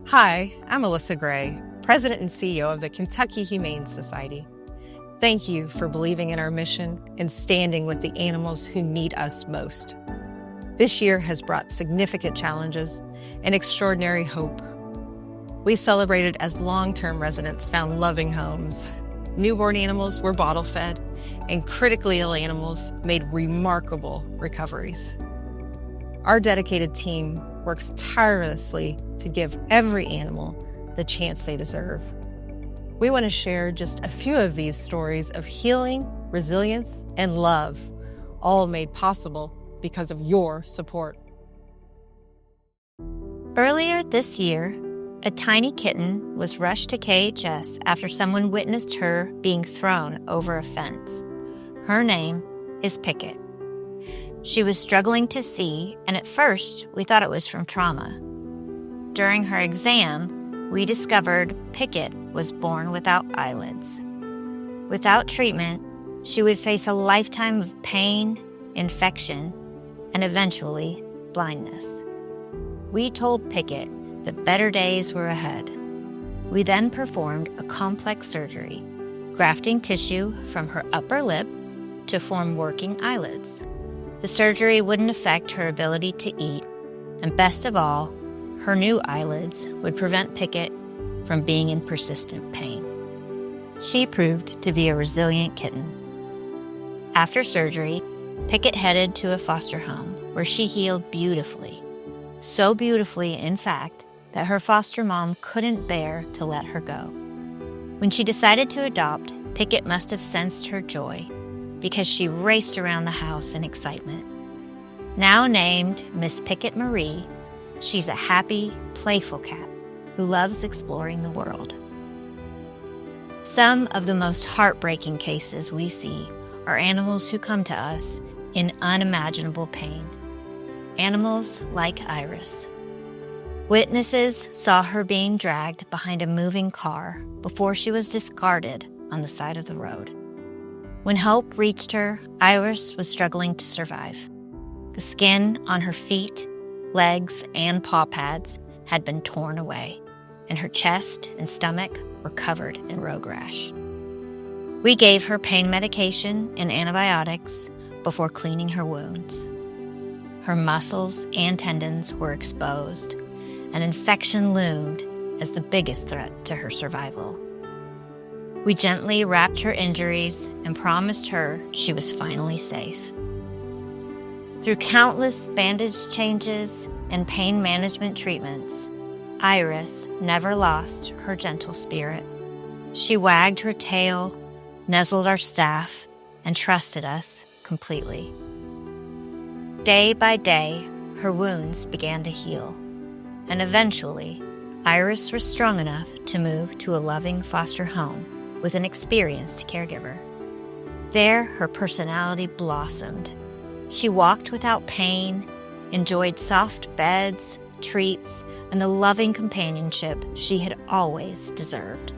Hi, I'm Melissa Gray, President and CEO of the Kentucky Humane Society. Thank you for believing in our mission and standing with the animals who need us most. This year has brought significant challenges and extraordinary hope. We celebrated as long-term residents found loving homes. Newborn animals were bottle-fed, and critically ill animals made remarkable recoveries. Our dedicated team works tirelessly to give every animal the chance they deserve. We want to share just a few of these stories of healing, resilience, and love, all made possible because of your support. Earlier this year, a tiny kitten was rushed to KHS after someone witnessed her being thrown over a fence. Her name is Picket. She was struggling to see, and at first, we thought it was from trauma. During her exam, we discovered Picket was born without eyelids. Without treatment, she would face a lifetime of pain, infection, and eventually blindness. We told Picket that better days were ahead. We then performed a complex surgery, grafting tissue from her upper lip to form working eyelids. The surgery wouldn't affect her ability to eat, and best of all, her new eyelids would prevent Picket from being in persistent pain. She proved to be a resilient kitten. After surgery, Picket headed to a foster home where she healed beautifully. So beautifully, in fact, that her foster mom couldn't bear to let her go. When she decided to adopt, Picket must have sensed her joy because she raced around the house in excitement. Now named Miss Picket Marie, she's a happy, playful cat who loves exploring the world. Some of the most heartbreaking cases we see are animals who come to us in unimaginable pain. Animals like Iris. Witnesses saw her being dragged behind a moving car before she was discarded on the side of the road. When help reached her, Iris was struggling to survive. The skin on her feet, legs, and paw pads had been torn away, and her chest and stomach were covered in rogue rash. We gave her pain medication and antibiotics before cleaning her wounds. Her muscles and tendons were exposed, and infection loomed as the biggest threat to her survival. We gently wrapped her injuries and promised her she was finally safe. Through countless bandage changes and pain management treatments, Iris never lost her gentle spirit. She wagged her tail, nuzzled our staff, and trusted us completely. Day by day, her wounds began to heal, and eventually, Iris was strong enough to move to a loving foster home with an experienced caregiver. There, her personality blossomed. She walked without pain, enjoyed soft beds, treats, and the loving companionship she had always deserved.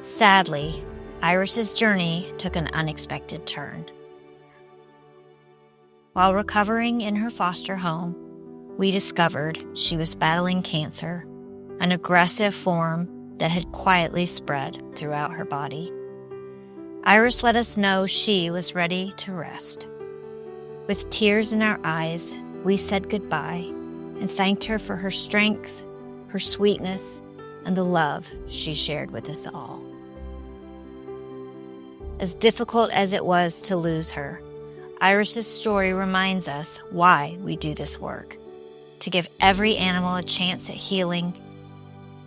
Sadly, Iris's journey took an unexpected turn. While recovering in her foster home, we discovered she was battling cancer, an aggressive form that had quietly spread throughout her body. Iris let us know she was ready to rest. With tears in our eyes, we said goodbye and thanked her for her strength, her sweetness, and the love she shared with us all. As difficult as it was to lose her, Iris's story reminds us why we do this work: to give every animal a chance at healing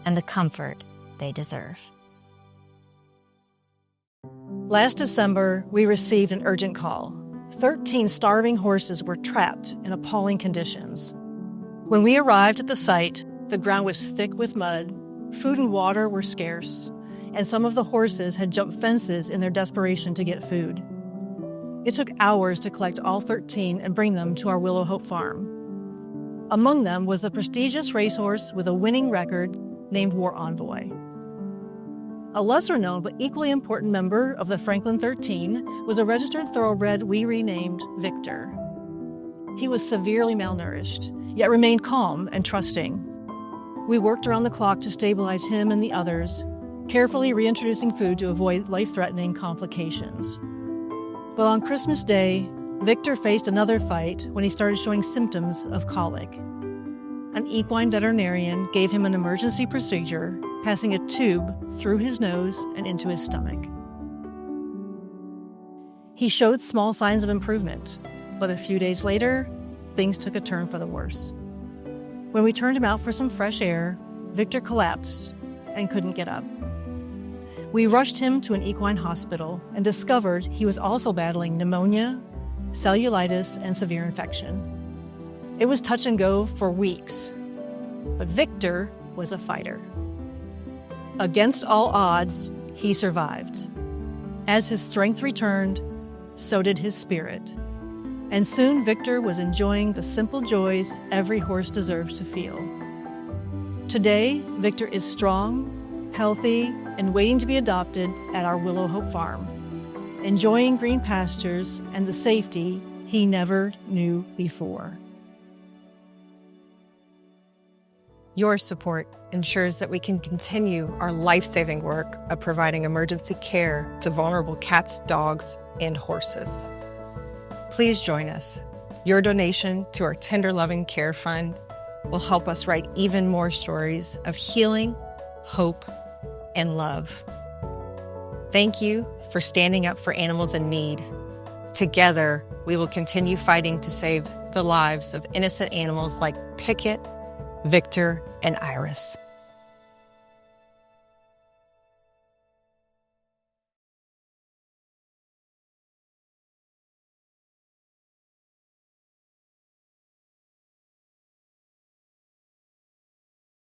and the comfort they deserve. Last December, we received an urgent call. 13 starving horses were trapped in appalling conditions. When we arrived at the site, the ground was thick with mud, food and water were scarce, and some of the horses had jumped fences in their desperation to get food. It took hours to collect all 13 and bring them to our Willow Hope farm. Among them was the prestigious racehorse with a winning record named War Envoy. A lesser-known but equally important member of the Franklin 13 was a registered thoroughbred we renamed Victor. He was severely malnourished, yet remained calm and trusting. We worked around the clock to stabilize him and the others, carefully reintroducing food to avoid life-threatening complications. But on Christmas Day, Victor faced another fight when he started showing symptoms of colic. An equine veterinarian gave him an emergency procedure, passing a tube through his nose and into his stomach. He showed small signs of improvement, but a few days later, things took a turn for the worse. When we turned him out for some fresh air, Victor collapsed and couldn't get up. We rushed him to an equine hospital and discovered he was also battling pneumonia, cellulitis, and severe infection. It was touch and go for weeks, but Victor was a fighter. Against all odds, he survived. As his strength returned, so did his spirit. And soon Victor was enjoying the simple joys every horse deserves to feel. Today, Victor is strong, healthy, and waiting to be adopted at our Willow Hope farm, enjoying green pastures and the safety he never knew before. Your support ensures that we can continue our life-saving work of providing emergency care to vulnerable cats, dogs, and horses. Please join us. Your donation to our Tender Loving Care Fund will help us write even more stories of healing, hope, and love. Thank you for standing up for animals in need. Together, we will continue fighting to save the lives of innocent animals like Picket, Victor, and Iris.